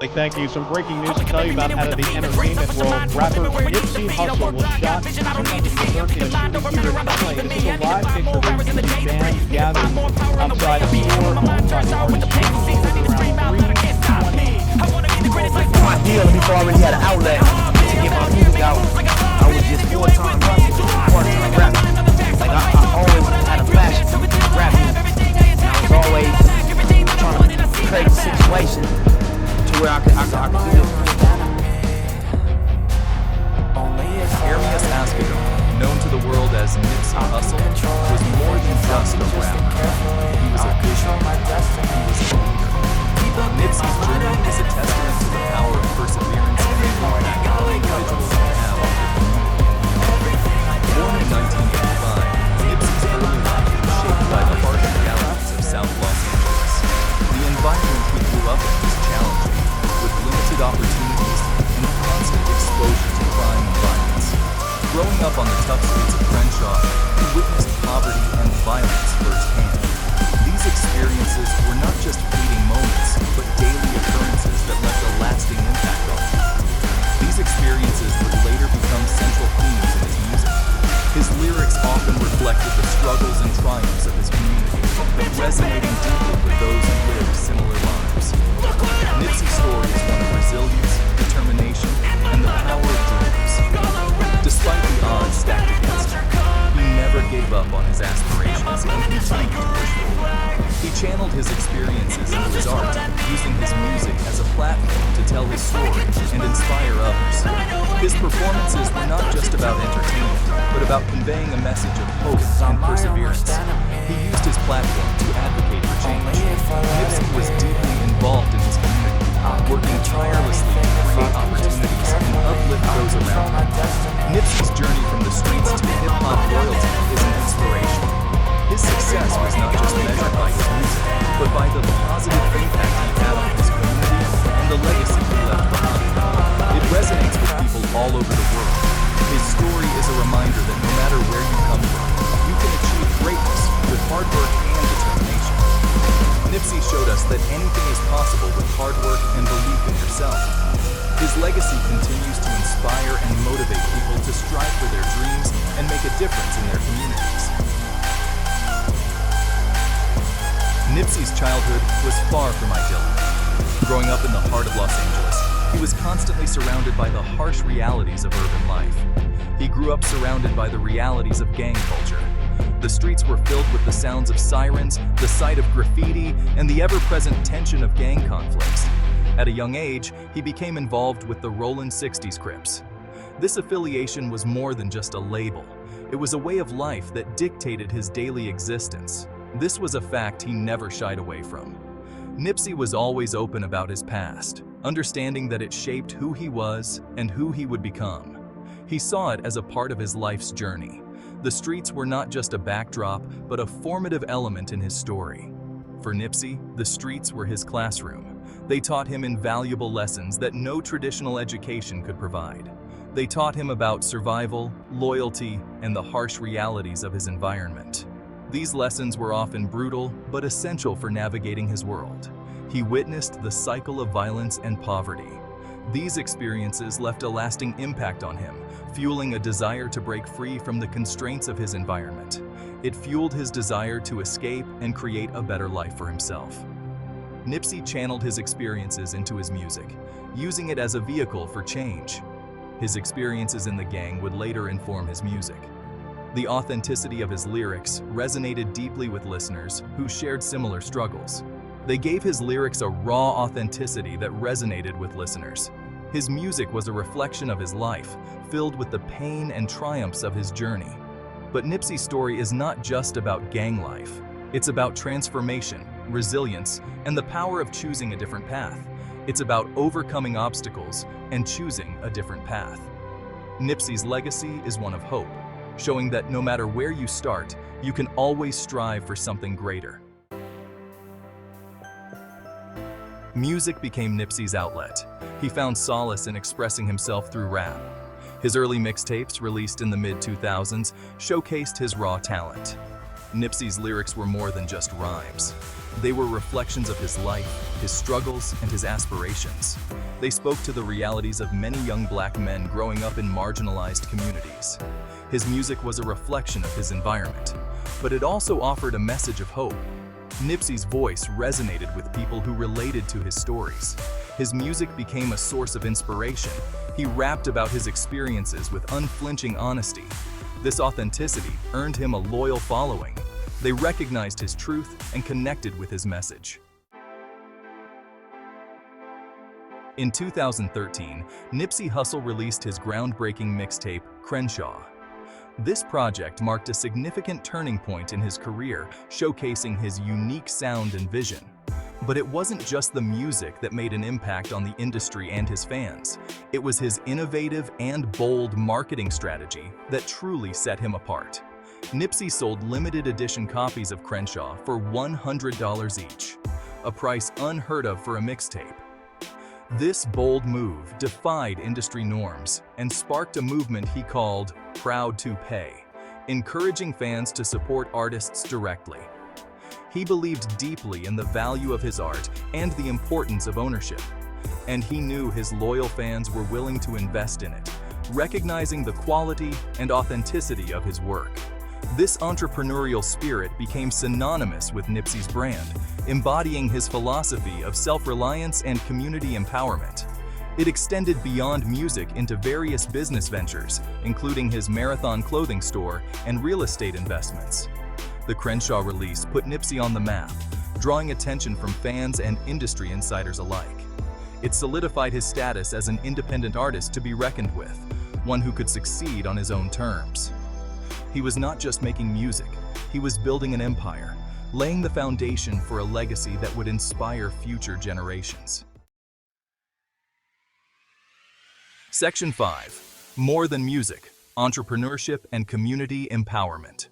Thank you. Some breaking news to tell you about out of the entertainment world. Rapper Nipsey Hussle was shot in a shooting here in LA. This is a live picture of him with his band gathered outside a store owned by the artist around 3:20. My deal before I already had an outlet to get my music out. I was just full-time hustling, part-time rapping. Like I always had a passion for rapping. And I was always trying to create a situation to where I could do it. Ermias Asghedom, known to the world as Nipsey Hussle, was more than just a rapper. He was a vision. He was a leader. Nipsey's journey is a testament to the power of perseverance and the impact that individuals can have on their community. Born in 1985, Nipsey's early life was shaped by the harsh realities of South Los Angeles. The environment he grew up in was challenging, with limited opportunities and constant exposure to crime and violence. Growing up on the tough streets of Crenshaw, he witnessed poverty and violence firsthand. These experiences were not just fleeting moments, but daily occurrences that left a lasting impact on him. These experiences would later become central themes in his music. His lyrics often reflected the struggles and triumphs of his community, resonating deeply with those who lived similar lives. Nipsey's story is one of resilience, determination, and the power of dreams. Despite the odds stacked against him, he never gave up on his aspirations and continued to push forward. He channeled his experiences into his art, using his music as a platform to tell his story and inspire others. His performances were not just about entertainment, but about conveying a message of hope and perseverance. He used his platform to advocate for change. Nipsey was deeply involved in his community, working tirelessly to create opportunities and uplift those around him. Nipsey's journey from the streets to hip-hop royalty is an inspiration. His success was not just measured by his music, but by the positive impact he had on his community and the legacy he left behind. It resonates with people all over the world. His story is a reminder that no matter where you come from, you can achieve greatness with hard work and determination. Nipsey showed us that anything is possible with hard work and belief in yourself. His legacy continues to inspire and motivate people to strive for their dreams and make a difference in their communities. Nipsey's childhood was far from idyllic. Growing up in the heart of Los Angeles, he was constantly surrounded by the harsh realities of urban life. He grew up surrounded by the realities of gang culture. The streets were filled with the sounds of sirens, the sight of graffiti, and the ever-present tension of gang conflicts. At a young age, he became involved with the Rollin '60s Crips. This affiliation was more than just a label. It was a way of life that dictated his daily existence. This was a fact he never shied away from. Nipsey was always open about his past, understanding that it shaped who he was and who he would become. He saw it as a part of his life's journey. The streets were not just a backdrop, but a formative element in his story. For Nipsey, the streets were his classroom. They taught him invaluable lessons that no traditional education could provide. They taught him about survival, loyalty, and the harsh realities of his environment. These lessons were often brutal, but essential for navigating his world. He witnessed the cycle of violence and poverty. These experiences left a lasting impact on him, fueling a desire to break free from the constraints of his environment. It fueled his desire to escape and create a better life for himself. Nipsey channeled his experiences into his music, using it as a vehicle for change. His experiences in the gang would later inform his music. The authenticity of his lyrics resonated deeply with listeners who shared similar struggles. They gave his lyrics a raw authenticity that resonated with listeners. His music was a reflection of his life, filled with the pain and triumphs of his journey. But Nipsey's story is not just about gang life. It's about transformation, resilience, and the power of choosing a different path. It's about overcoming obstacles and choosing a different path. Nipsey's legacy is one of hope, showing that no matter where you start, you can always strive for something greater. Music became Nipsey's outlet. He found solace in expressing himself through rap. His early mixtapes, released in the mid-2000s, showcased his raw talent. Nipsey's lyrics were more than just rhymes. They were reflections of his life, his struggles, and his aspirations. They spoke to the realities of many young black men growing up in marginalized communities. His music was a reflection of his environment, but it also offered a message of hope. Nipsey's voice resonated with people who related to his stories. His music became a source of inspiration. He rapped about his experiences with unflinching honesty. This authenticity earned him a loyal following. They recognized his truth and connected with his message. In 2013, Nipsey Hussle released his groundbreaking mixtape, Crenshaw. This project marked a significant turning point in his career, showcasing his unique sound and vision. But it wasn't just the music that made an impact on the industry and his fans. It was his innovative and bold marketing strategy that truly set him apart. Nipsey sold limited edition copies of Crenshaw for $100 each, a price unheard of for a mixtape. This bold move defied industry norms and sparked a movement he called Proud to Pay, encouraging fans to support artists directly. He believed deeply in the value of his art and the importance of ownership, and he knew his loyal fans were willing to invest in it, recognizing the quality and authenticity of his work. This entrepreneurial spirit became synonymous with Nipsey's brand, embodying his philosophy of self-reliance and community empowerment. It extended beyond music into various business ventures, including his Marathon clothing store and real estate investments. The Crenshaw release put Nipsey on the map, drawing attention from fans and industry insiders alike. It solidified his status as an independent artist to be reckoned with, one who could succeed on his own terms. He was not just making music, he was building an empire, laying the foundation for a legacy that would inspire future generations. Section 5. More than music, entrepreneurship and community empowerment.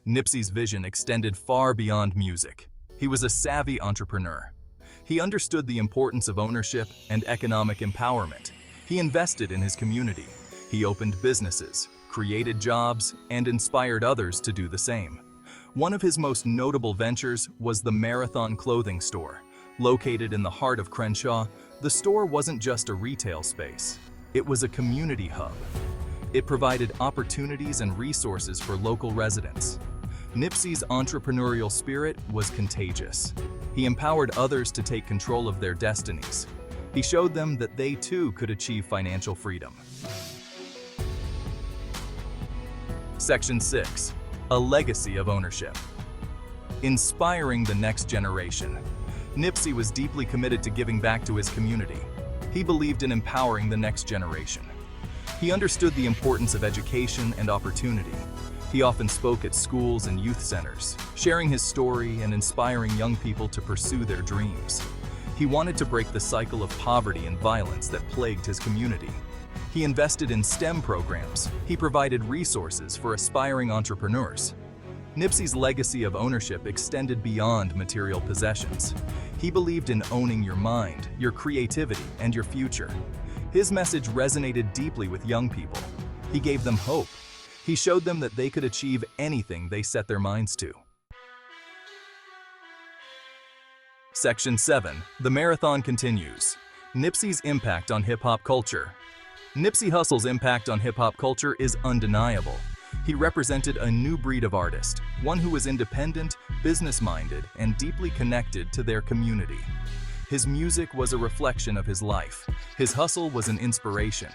Nipsey's vision extended far beyond music. He was a savvy entrepreneur. He understood the importance of ownership and economic empowerment. He invested in his community. He opened businesses, created jobs, and inspired others to do the same. One of his most notable ventures was the Marathon clothing store. Located in the heart of Crenshaw, the store wasn't just a retail space. It was a community hub. It provided opportunities and resources for local residents. Nipsey's entrepreneurial spirit was contagious. He empowered others to take control of their destinies. He showed them that they too could achieve financial freedom. Section 6. A legacy of ownership. Inspiring the next generation. Nipsey was deeply committed to giving back to his community. He believed in empowering the next generation. He understood the importance of education and opportunity. He often spoke at schools and youth centers, sharing his story and inspiring young people to pursue their dreams. He wanted to break the cycle of poverty and violence that plagued his community. He invested in STEM programs. He provided resources for aspiring entrepreneurs. Nipsey's legacy of ownership extended beyond material possessions. He believed in owning your mind, your creativity, and your future. His message resonated deeply with young people. He gave them hope. He showed them that they could achieve anything they set their minds to. Section 7. The Marathon continues. Nipsey's impact on hip-hop culture. Nipsey Hussle's impact on hip-hop culture is undeniable. He represented a new breed of artist, one who was independent, business-minded, and deeply connected to their community. His music was a reflection of his life. His hustle was an inspiration.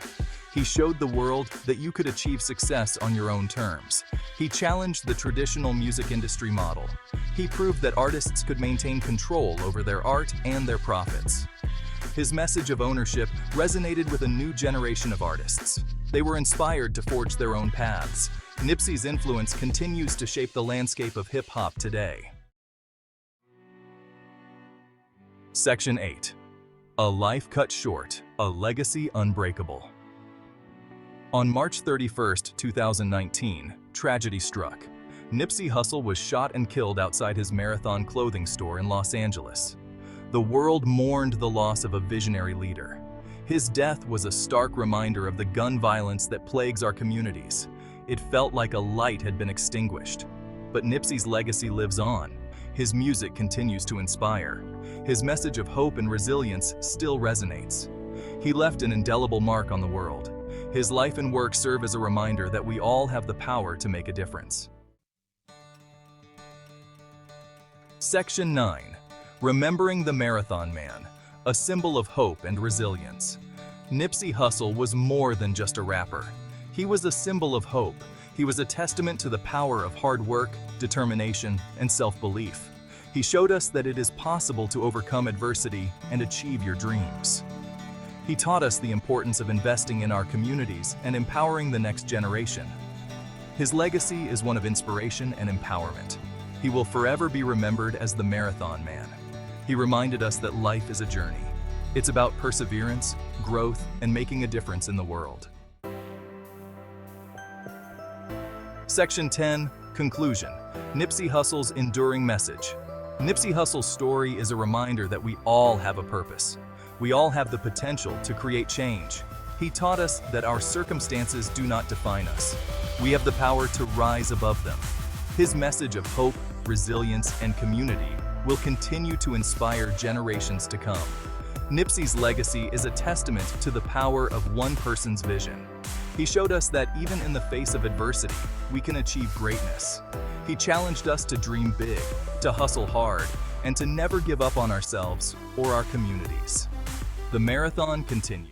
He showed the world that you could achieve success on your own terms. He challenged the traditional music industry model. He proved that artists could maintain control over their art and their profits. His message of ownership resonated with a new generation of artists. They were inspired to forge their own paths. Nipsey's influence continues to shape the landscape of hip-hop today. Section 8. A life cut short, a legacy unbreakable. On March 31, 2019, tragedy struck. Nipsey Hussle was shot and killed outside his Marathon clothing store in Los Angeles. The world mourned the loss of a visionary leader. His death was a stark reminder of the gun violence that plagues our communities. It felt like a light had been extinguished. But Nipsey's legacy lives on. His music continues to inspire. His message of hope and resilience still resonates. He left an indelible mark on the world. His life and work serve as a reminder that we all have the power to make a difference. Section 9. Remembering the Marathon Man, a symbol of hope and resilience. Nipsey Hussle was more than just a rapper. He was a symbol of hope. He was a testament to the power of hard work, determination, and self-belief. He showed us that it is possible to overcome adversity and achieve your dreams. He taught us the importance of investing in our communities and empowering the next generation. His legacy is one of inspiration and empowerment. He will forever be remembered as the Marathon Man. He reminded us that life is a journey. It's about perseverance, growth, and making a difference in the world. Section 10. Conclusion. Nipsey Hussle's enduring message. Nipsey Hussle's story is a reminder that we all have a purpose. We all have the potential to create change. He taught us that our circumstances do not define us. We have the power to rise above them. His message of hope, resilience, and community will continue to inspire generations to come. Nipsey's legacy is a testament to the power of one person's vision. He showed us that even in the face of adversity, we can achieve greatness. He challenged us to dream big, to hustle hard, and to never give up on ourselves or our communities. The marathon continues.